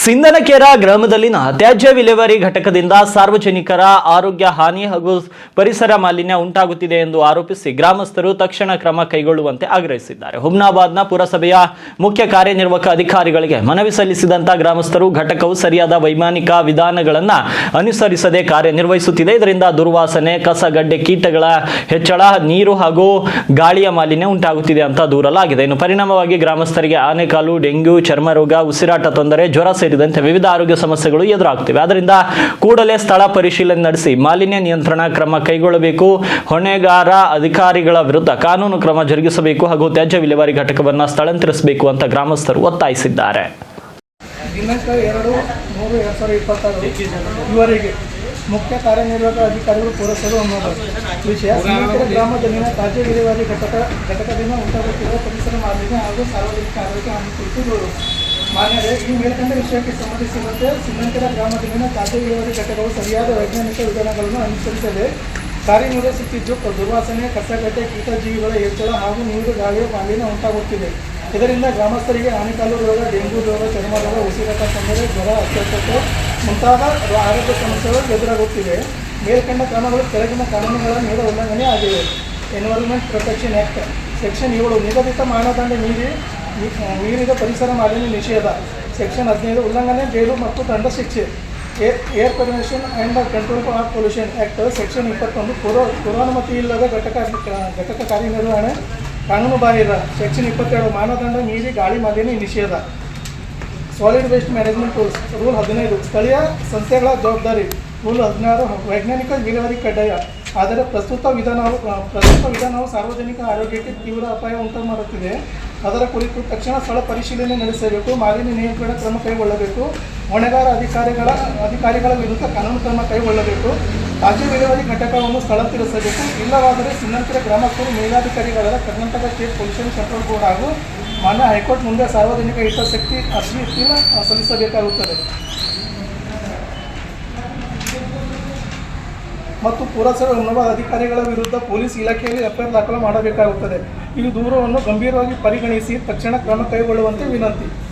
ಸಿಂದನಕೆರೆ ಗ್ರಾಮದಲ್ಲಿನ ತ್ಯಾಜ್ಯ ವಿಲೇವಾರಿ ಘಟಕದಿಂದ ಸಾರ್ವಜನಿಕರ ಆರೋಗ್ಯ ಹಾನಿ ಹಾಗೂ ಪರಿಸರ ಮಾಲಿನ್ಯ ಉಂಟಾಗುತ್ತಿದೆ ಎಂದು ಆರೋಪಿಸಿ ಗ್ರಾಮಸ್ಥರು ತಕ್ಷಣ ಕ್ರಮ ಕೈಗೊಳ್ಳುವಂತೆ ಆಗ್ರಹಿಸಿದ್ದಾರೆ. ಹುಮ್ನಾಬಾದ್ನ ಪುರಸಭೆಯ ಮುಖ್ಯ ಕಾರ್ಯನಿರ್ವಾಹಕ ಅಧಿಕಾರಿಗಳಿಗೆ ಮನವಿ ಸಲ್ಲಿಸಿದಂತ ಗ್ರಾಮಸ್ಥರು ಘಟಕವು ಸರಿಯಾದ ವೈಮಾನಿಕ ವಿಧಾನಗಳನ್ನು ಅನುಸರಿಸದೆ ಕಾರ್ಯನಿರ್ವಹಿಸುತ್ತಿದೆ. ಇದರಿಂದ ದುರ್ವಾಸನೆ, ಕಸ, ಗಡ್ಡೆ, ಕೀಟಗಳ ಹೆಚ್ಚಳ, ನೀರು ಹಾಗೂ ಗಾಳಿಯ ಮಾಲಿನ್ಯ ಉಂಟಾಗುತ್ತಿದೆ ಅಂತ ದೂರಲಾಗಿದೆ. ಇನ್ನು ಪರಿಣಾಮವಾಗಿ ಗ್ರಾಮಸ್ಥರಿಗೆ ಆನೆಕಾಲು, ಡೆಂಗ್ಯೂ, ಚರ್ಮ ರೋಗ, ಉಸಿರಾಟ ತೊಂದರೆ, ಜ್ವರ ಸೇರಿದಂತೆ ವಿವಿಧ ಆರೋಗ್ಯ ಸಮಸ್ಯೆಗಳು ಎದುರಾಗುತ್ತಿವೆ. ಆದ್ದರಿಂದ ಕೂಡಲೇ ಸ್ಥಳ ಪರಿಶೀಲನೆ ನಡೆಸಿ ಮಾಲಿನ್ಯ ನಿಯಂತ್ರಣ ಕ್ರಮ ಕೈಗೊಳ್ಳಬೇಕು. ಹೊಣೆಗಾರ ಅಧಿಕಾರಿಗಳ ವಿರುದ್ಧ ಕಾನೂನು ಕ್ರಮ ಜರುಗಿಸಬೇಕು ಹಾಗೂ ತ್ಯಾಜ್ಯ ವಿಲೇವಾರಿ ಘಟಕವನ್ನು ಸ್ಥಳಾಂತರಿಸಬೇಕು ಅಂತ ಗ್ರಾಮಸ್ಥರು ಒತ್ತಾಯಿಸಿದ್ದಾರೆ. ದಿನಾಂಕ 2/3/2026 ಇವರೆಗೆ ಮುಖ್ಯ ಕಾರ್ಯನಿರ್ವಾಹಕ ಅಧಿಕಾರಿಗಳು ಪುರಸಭೆ ಹುಮ್ನಾಬಾದ್ ವಿಷಯ ಸಿಂದನಕೆರೆ ಗ್ರಾಮದಲ್ಲಿನ ತ್ಯಾಜ್ಯ ವಿಲೇವಾರಿ ಘಟಕದಿಂದ ಉಂಟಾಗುತ್ತಿರುವ ಪರಿಸರ ಮಾಲಿನ್ಯ ಹಾಗೂ ಸಾರ್ವಜನಿಕ ಆರೋಗ್ಯ ಹಾನಿ ಕುರಿತು ದೂರು. ಮಾನ್ಯರೇ, ಈ ಮೇಲ್ಕಂಡ ವಿಷಯಕ್ಕೆ ಸಂಬಂಧಿಸಿದಂತೆ ಸಿಂದನಕೆರೆ ಗ್ರಾಮದಲ್ಲಿನ ತ್ಯಾಜ್ಯ ವಿಲೇವಾರಿ ಘಟಕವು ಸರಿಯಾದ ವೈಜ್ಞಾನಿಕ ವಿಧಾನಗಳನ್ನು ಅನುಸರಿಸದೆ ಕಾರ್ಯನಿರ್ವಹಿಸುತ್ತಿದ್ದು ದುರ್ವಾಸನೆ, ಕಸಗಡ್ಡೆ, ಕೀಟಜೀವಿಗಳ ಹೆಚ್ಚಳ ಹಾಗೂ ನೀರು, ಗಾಳಿಯ ಮಾಲಿನ್ಯ ಉಂಟಾಗುತ್ತಿದೆ. ಇದರಿಂದ ಗ್ರಾಮಸ್ಥರಿಗೆ ಆನೆಕಾಲು ರೋಗ, ಡೆಂಗ್ಯೂ ರೋಗ, ಚರ್ಮ ರೋಗ, ಉಸಿರಾಟ ತೊಂದರೆ, ಜ್ವರ, ಅಸ್ವಸ್ಥತೆ ಮುಂತಾದ ಆರೋಗ್ಯ ಸಮಸ್ಯೆಗಳು ಎದುರಾಗುತ್ತಿವೆ. ಮೇಲ್ಕಂಡ ಕ್ರಮಗಳು ಕೆಳಗಿನ ಕಾನೂನುಗಳ ನೇರ ಉಲ್ಲಂಘನೆ ಆಗಿವೆ. ಎನ್ವೈರನ್ಮೆಂಟ್ ಪ್ರೊಟೆಕ್ಷನ್ ಆ್ಯಕ್ಟ್ ಸೆಕ್ಷನ್ 7 ನಿಗದಿತ ಮಾನದಂಡ ಮೀರಿದ ಪರಿಸರ ಮಾಲಿನ್ಯ ನಿಷೇಧ, ಸೆಕ್ಷನ್ 15 ಉಲ್ಲಂಘನೆ, ಜೈಲು ಮತ್ತು ದಂಡ ಶಿಕ್ಷೆ. Air pollution and control of pollution act section 21 ಪೂರ್ವಾನುಮತಿ ಇಲ್ಲದ ಘಟಕ ಕಾರ್ಯನಿರ್ವಹಣೆ ಕಾನೂನು ಬಾಹಿರ, ಸೆಕ್ಷನ್ 22 ಮಾನದಂಡ ಮೀರಿ ಗಾಳಿ ಮಾಲಿನ್ಯ ನಿಷೇಧ. ಸಾಲಿಡ್ ವೇಸ್ಟ್ ಮ್ಯಾನೇಜ್ಮೆಂಟ್ ರೂಲ್ 15 ಸ್ಥಳೀಯ ಸಂಸ್ಥೆಗಳ ಜವಾಬ್ದಾರಿ, ರೂಲ್ 16 ವೈಜ್ಞಾನಿಕ ವಿಲೇವಾರಿ ಕಡ್ಡಾಯ. ಆದರೆ ಪ್ರಸ್ತುತ ವಿಧಾನವು ಸಾರ್ವಜನಿಕ ಆರೋಗ್ಯಕ್ಕೆ ತೀವ್ರ ಅಪಾಯ ಉಂಟು ಮಾಡುತ್ತಿದೆ. ಅದರ ಕುರಿತು ತಕ್ಷಣ ಸ್ಥಳ ಪರಿಶೀಲನೆ ನಡೆಸಬೇಕು, ಮಾಲಿನ್ಯ ನಿಯಂತ್ರಣ ಕ್ರಮ ಕೈಗೊಳ್ಳಬೇಕು, ಹೊಣೆಗಾರ ಅಧಿಕಾರಿಗಳ ವಿರುದ್ಧ ಕಾನೂನು ಕ್ರಮ ಕೈಗೊಳ್ಳಬೇಕು, ತ್ಯಾಜ್ಯ ವಿಲೇವಾರಿ ಘಟಕವನ್ನು ಸ್ಥಳಾಂತರಿಸಬೇಕು. ಇಲ್ಲವಾದರೆ ಸಿಂದನಕೆರೆ ಗ್ರಾಮಸ್ಥರು ಮೇಲಾಧಿಕಾರಿಗಳಾದ Karnataka state pollution control board ಹಾಗೂ ಮಾನ್ಯ ಹೈಕೋರ್ಟ್ ಮುಂದೆ ಸಾರ್ವಜನಿಕ ಹಿತಾಸಕ್ತಿ ಅರ್ಜಿ ಸಲ್ಲಿಸಬೇಕಾಗುತ್ತದೆ ಮತ್ತು ಪುರಸಭೆ ಹುಮ್ನಾಬಾದ್ ಅಧಿಕಾರಿಗಳ ವಿರುದ್ಧ ಪೊಲೀಸ್ ಇಲಾಖೆಯಲ್ಲಿ ಎಫ್ಐಆರ್ ದಾಖಲು ಮಾಡಬೇಕಾಗುತ್ತದೆ. ಈ ದೂರವನ್ನು ಗಂಭೀರವಾಗಿ ಪರಿಗಣಿಸಿ ತಕ್ಷಣ ಕ್ರಮ ಕೈಗೊಳ್ಳುವಂತೆ ವಿನಂತಿ.